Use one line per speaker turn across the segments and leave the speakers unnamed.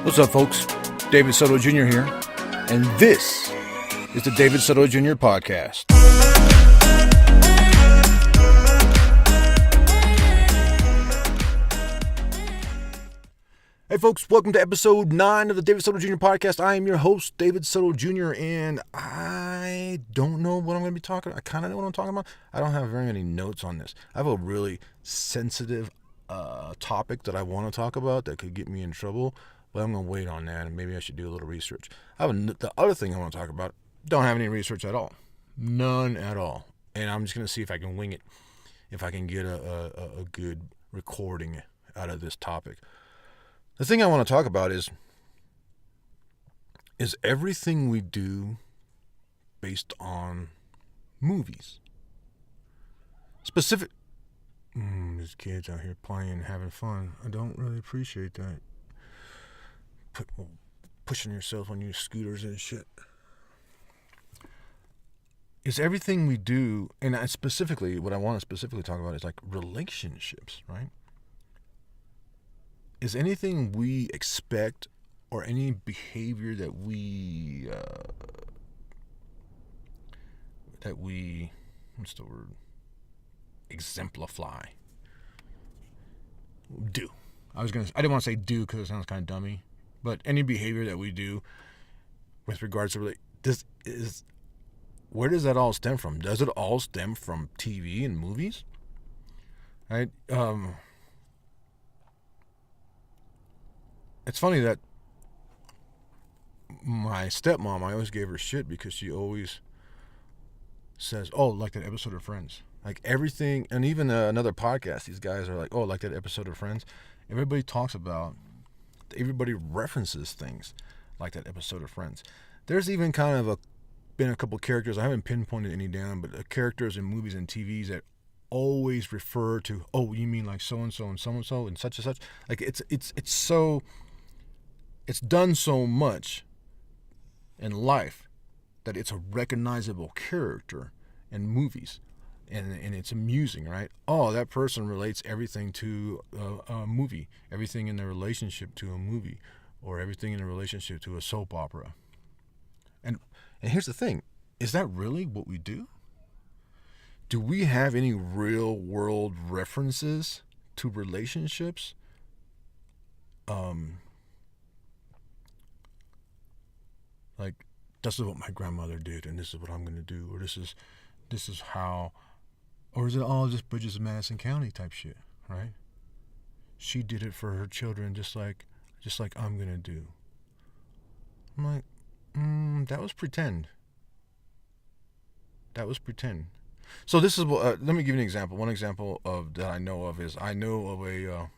What's up, folks? David Soto Jr. here, and this is the David Soto Jr. podcast. Hey, folks, welcome to episode 9 of the David Soto Jr. podcast. I am your host, David Soto Jr., and I don't know what I'm going to be talking about. I kind of know what I'm talking about. I don't have very many notes on this. I have a really sensitive topic that I want to talk about that could get me in trouble. But I'm going to wait on that, and maybe I should do a little research. The other thing I want to talk about, don't have any research at all. None at all. And I'm just going to see if I can wing it, if I can get a good recording out of this topic. The thing I want to talk about is everything we do based on movies? These kids out here playing, having fun. I don't really appreciate that. Pushing yourself on your scooters and shit. Is everything we do, and what I want to specifically talk about is like relationships, right? Is anything we expect or any behavior that we what's the word? Exemplify. Do. I didn't want to say do because it sounds kind of dummy. But any behavior that we do with regards to where does that all stem from? Does it all stem from TV and movies? Right? It's funny that my stepmom, I always gave her shit because she always says, oh, like that episode of Friends. Like everything, and even another podcast, these guys are like, oh, like that episode of Friends. Everybody references things like that episode of Friends. There's even kind of been a couple characters, I haven't pinpointed any down, but characters in movies and TVs that always refer to, oh, you mean like so-and-so and so-and-so and such and such. Like it's done so much in life that it's a recognizable character in movies. And it's amusing, right? Oh, that person relates everything to a movie, everything in their relationship to a movie, or everything in a relationship to a soap opera. And here's the thing, is that really what we do? Do we have any real world references to relationships? Like, this is what my grandmother did, and this is what I'm going to do, or this is how. Or is it all just Bridges of Madison County type shit, right? She did it for her children just like I'm going to do. I'm like, that was pretend. So this is what, let me give you an example. One example that I know of is, I know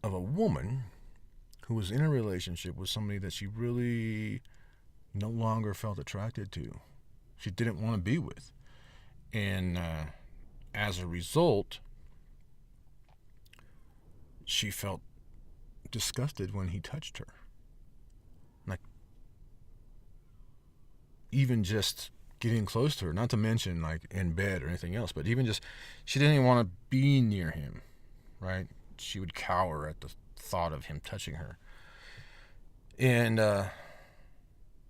of a woman who was in a relationship with somebody that she really no longer felt attracted to. She didn't want to be with. And as a result, she felt disgusted when he touched her. Like, even just getting close to her, not to mention like in bed or anything else, but even just, she didn't even want to be near him, right? She would cower at the thought of him touching her. And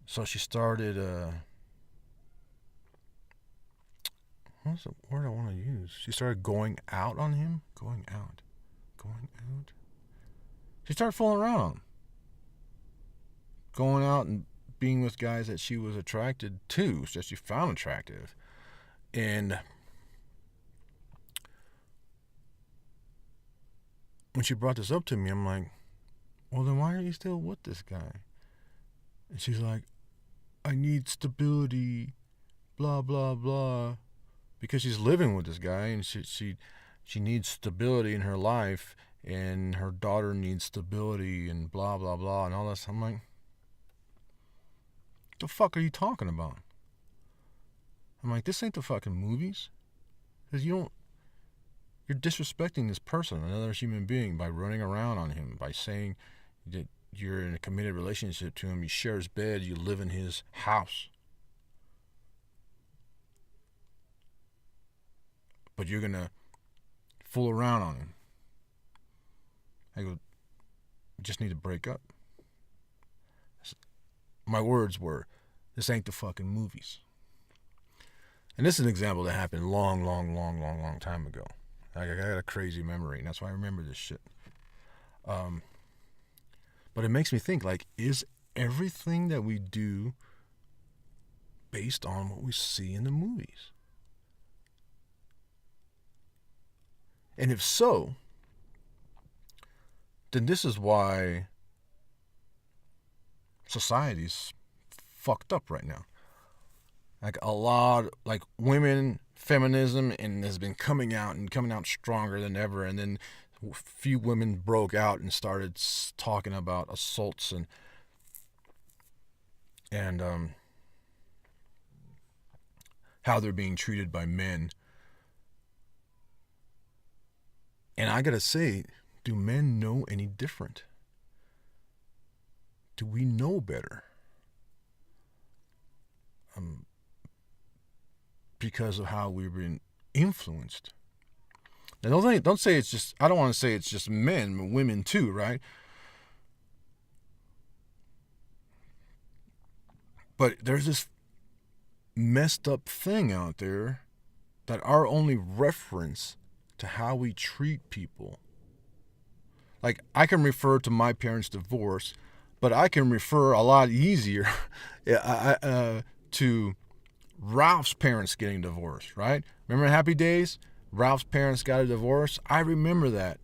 so she started... what's the word I want to use? She started going out on him. Going out. She started fooling around on him. Going out and being with guys that she was attracted to, that she found attractive. And when she brought this up to me, I'm like, well, then why are you still with this guy? And she's like, I need stability, blah, blah, blah. Because she's living with this guy, and she needs stability in her life, and her daughter needs stability, and blah, blah, blah, and all that. I'm like, the fuck are you talking about? I'm like, this ain't the fucking movies. Because you're disrespecting this person, another human being, by running around on him, by saying that you're in a committed relationship to him, you share his bed, you live in his house. But you're going to fool around on him. I go, just need to break up. My words were, this ain't the fucking movies. And this is an example that happened long time ago. I got a crazy memory, and that's why I remember this shit. But it makes me think, like, is everything that we do based on what we see in the movies? And if so, then this is why society's fucked up right now. Like a lot, like women, feminism, and has been coming out stronger than ever. And then a few women broke out and started talking about assaults and how they're being treated by men. And I gotta say, do men know any different? Do we know better? Because of how we've been influenced. Now, don't say it's just, I don't want to say it's just men, but women too, right? But there's this messed up thing out there that our only reference to how we treat people. Like, I can refer to my parents' divorce, but I can refer a lot easier to Ralph's parents getting divorced, right? Remember Happy Days? Ralph's parents got a divorce. I remember that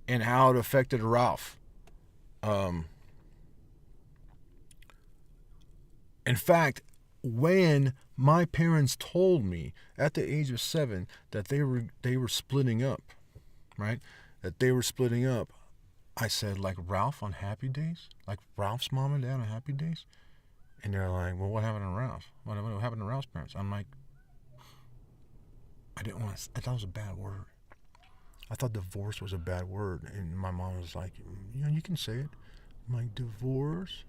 and how it affected Ralph. In fact, when my parents told me at the age of 7 that they were splitting up, right? That they were splitting up, I said, like Ralph on Happy Days? Like Ralph's mom and dad on Happy Days? And they're like, well, what happened to Ralph? What happened to Ralph's parents? I'm like, I thought it was a bad word. I thought divorce was a bad word. And my mom was like, you can say it. I'm like, divorce?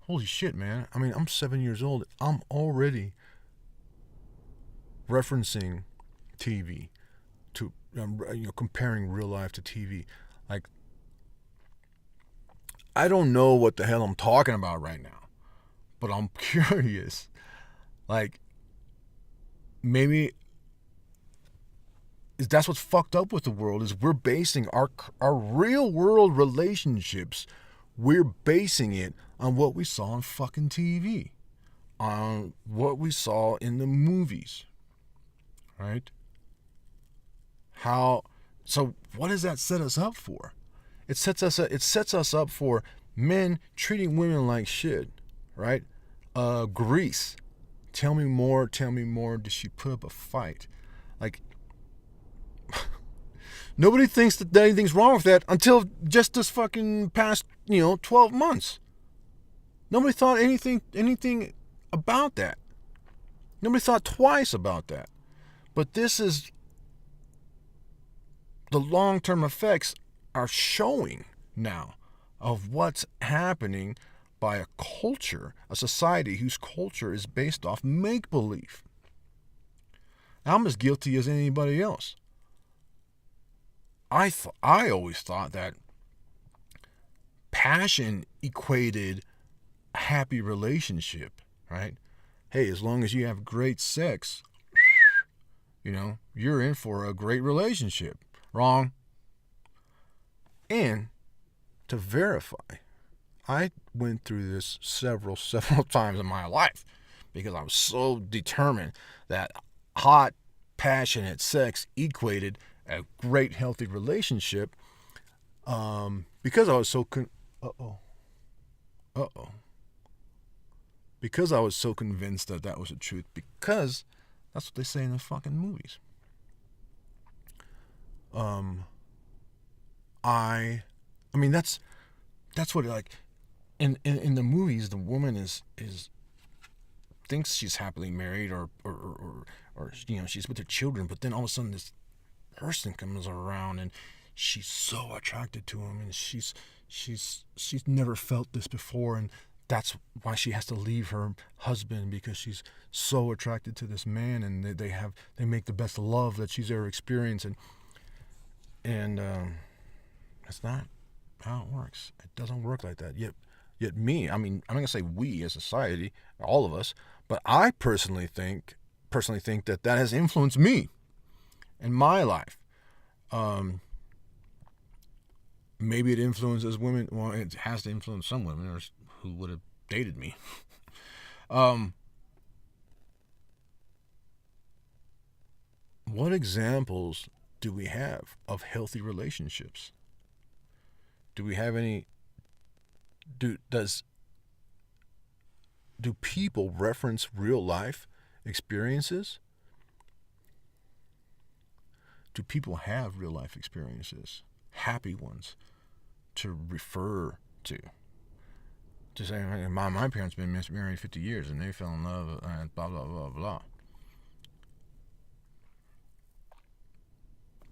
Holy shit, man. I mean, I'm 7 years old. I'm already referencing TV to, comparing real life to TV. Like, I don't know what the hell I'm talking about right now, but I'm curious. Like, maybe that's what's fucked up with the world, is we're basing our real world relationships, we're basing it on what we saw on fucking TV, on what we saw in the movies, right? So what does that set us up for? It sets us up for men treating women like shit, right? Grease. Tell me more. Did she put up a fight? Like, nobody thinks that anything's wrong with that until just this fucking past, 12 months. Nobody thought anything about that. Nobody thought twice about that. But this is the long-term effects are showing now of what's happening by a culture, a society whose culture is based off make-believe. I'm as guilty as anybody else. I always thought that passion equated a happy relationship, right? Hey, as long as you have great sex, you're in for a great relationship. Wrong. And to verify, I went through this several times in my life because I was so determined that hot, passionate sex equated a great, healthy relationship. Because I was so because I was so convinced that was the truth, because that's what they say in the fucking movies. I mean, that's what, like, in the movies, the woman is thinks she's happily married or she's with her children, but then all of a sudden this person comes around and she's so attracted to him, and she's never felt this before, and that's why she has to leave her husband, because she's so attracted to this man, and they make the best love that she's ever experienced. And And that's not how it works. It doesn't work like that. Yet me, I mean, I'm not gonna say we as society, all of us, but I personally think that has influenced me in my life. Maybe it influences women. Well, it has to influence some women who would have dated me. What examples do we have of healthy relationships? Do we have any? Do people reference real life experiences? Do people have real life experiences, happy ones, to refer to? To say, my parents been married 50 years and they fell in love and blah, blah, blah, blah.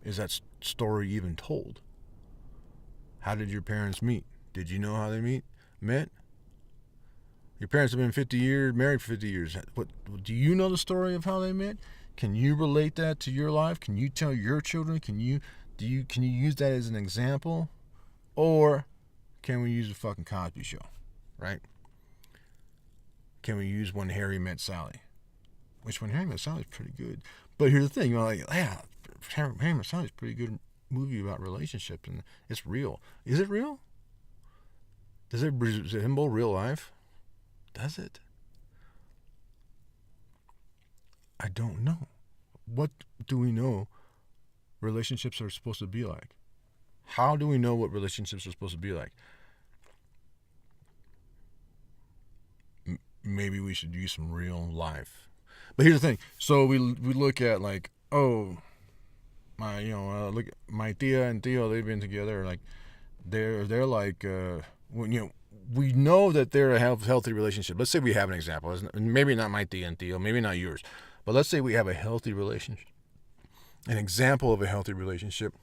Is that story even told? How did your parents meet? Did you know how they met? Your parents have been 50 years, married for 50 years. What, do you know the story of how they met? Can you relate that to your life? Can you tell your children? Can you use that as an example? Or can we use the fucking Cosby Show, right? Can we use When Harry Met Sally? Which When Harry Met Sally is pretty good. But here's the thing, Harry Met Sally is a pretty good movie about relationships, and it's real. Is it real? Does it resemble real life? Does it? I don't know. What do we know relationships are supposed to be like? How do we know what relationships are supposed to be like? Maybe we should use some real life. But here's the thing. So we look at like, look at my tia and Theo, they've been together, like they're like we know that they're a healthy relationship. Let's say we have an example. Maybe not my tia and Theo, maybe not yours, but let's say we have a healthy relationship, an example of a healthy relationship.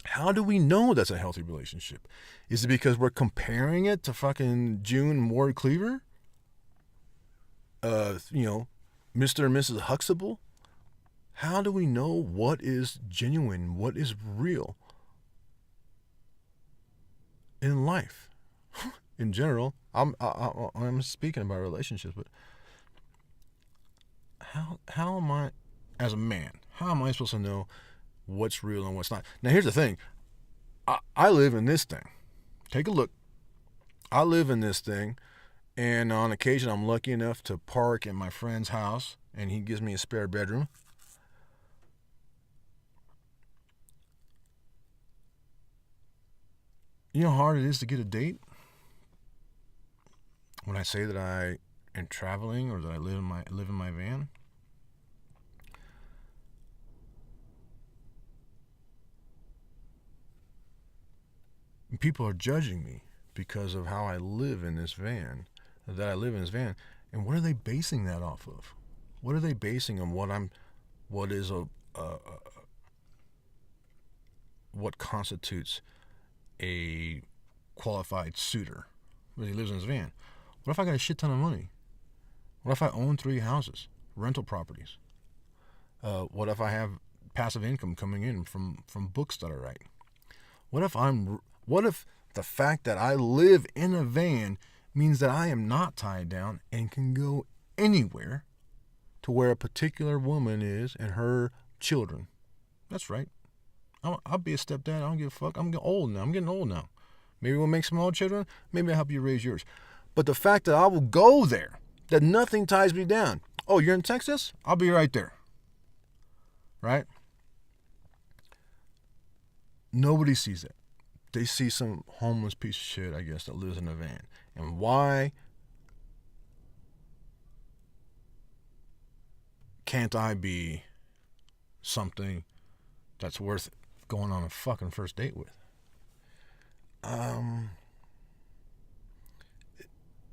How do we know that's a healthy relationship? Is it because we're comparing it to fucking June and Ward Cleaver? Mr. and Mrs. Huxtable? How do we know what is genuine, what is real in life? In general, I'm speaking about relationships, but how am I, as a man, how am I supposed to know what's real and what's not? Now, here's the thing. I live in this thing. Take a look. I live in this thing, and on occasion, I'm lucky enough to park in my friend's house, and he gives me a spare bedroom. You know how hard it is to get a date? When I say that I am traveling or that I live in my van, people are judging me because of how I live in this van, And what are they basing that off of? What are they basing on what constitutes a qualified suitor? But he lives in his van. What if I got a shit ton of money? What if I own 3 houses, rental properties? What if I have passive income coming in from books that I write? What if the fact that I live in a van means that I am not tied down and can go anywhere to where a particular woman is and her children? That's right. I'll be a stepdad. I don't give a fuck. I'm getting old now. Maybe we'll make some old children. Maybe I'll help you raise yours. But the fact that I will go there, that nothing ties me down. Oh, you're in Texas? I'll be right there. Right? Nobody sees it. They see some homeless piece of shit, I guess, that lives in a van. And why can't I be something that's worth going on a fucking first date with?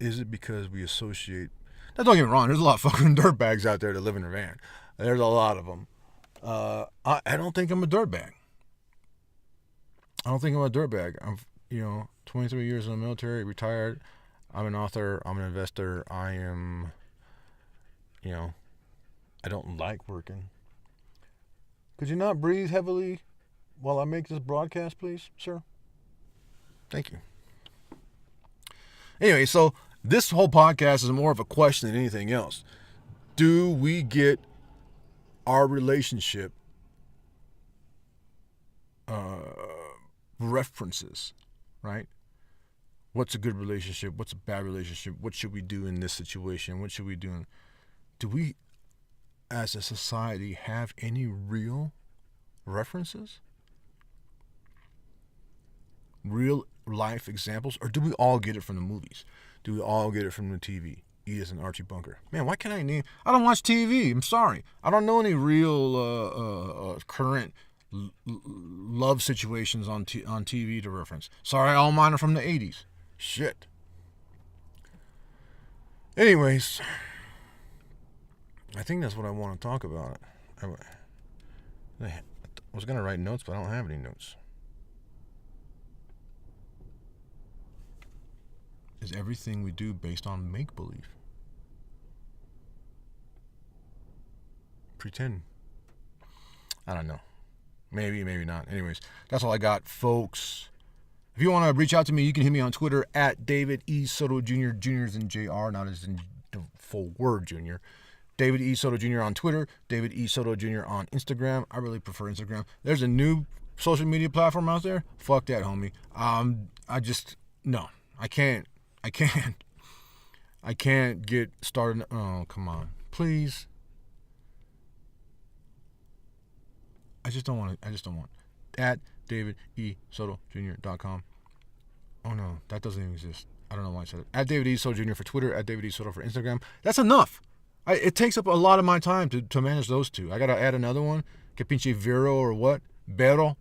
Is it because we associate... Now, don't get me wrong, there's a lot of fucking dirtbags out there that live in a van. There's a lot of them. I don't think I'm a dirtbag. I'm 23 years in the military, retired. I'm an author. I'm an investor. I am, I don't like working. Could you not breathe heavily while I make this broadcast, please, sir? Thank you. Anyway, so this whole podcast is more of a question than anything else. Do we get our relationship references, right? What's a good relationship? What's a bad relationship? What should we do in this situation? What should we do? Do we, as a society, have any real references? Real life examples? Or do we all get it from the movies? Do we all get it from the TV? Edith and Archie Bunker. Man, why can't I name... I don't watch TV. I'm sorry. I don't know any real current love situations on TV to reference. Sorry, all mine are from the 80s. Shit. Anyways, I think that's what I want to talk about. I was going to write notes, but I don't have any notes. Is everything we do based on make-believe? Pretend. I don't know. Maybe, maybe not. Anyways, that's all I got, folks. If you want to reach out to me, you can hit me on Twitter at David E. Soto Jr. Jr.'s in JR, not as in the full word Jr. David E. Soto Jr. on Twitter. David E. Soto Jr. on Instagram. I really prefer Instagram. There's a new social media platform out there. Fuck that, homie. No. I can't get started. Oh, come on. Please. I just don't want. At DavidESotoJr.com. Oh no, that doesn't even exist. I don't know why I said it. At David E. Soto Jr. for Twitter. At David E. Soto for Instagram. That's enough. It takes up a lot of my time to manage those two. I gotta add another one. Que pinche Vero or what? Vero.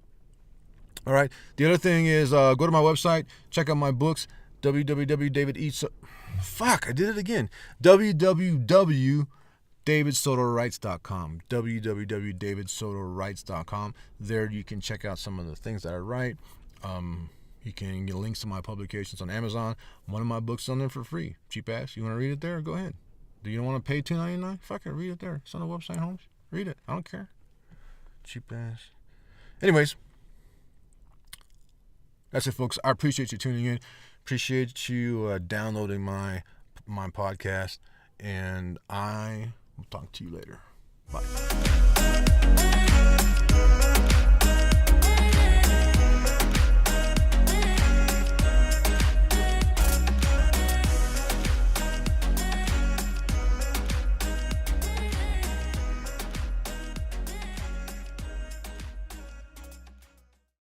All right. The other thing is go to my website. Check out my books. Fuck, I did it again. www.davidsotowrites.com. www.davidsotowrites.com. There you can check out some of the things that I write. You can get links to my publications on Amazon. One of my books is on there for free. Cheap ass. You want to read it there? Go ahead. Do you want to pay $2.99? Fuck it, read it there. It's on the website, Holmes. Read it. I don't care. Cheap ass. Anyways, that's it, folks. I appreciate you tuning in. Appreciate you downloading my podcast, and I will talk to you later. Bye.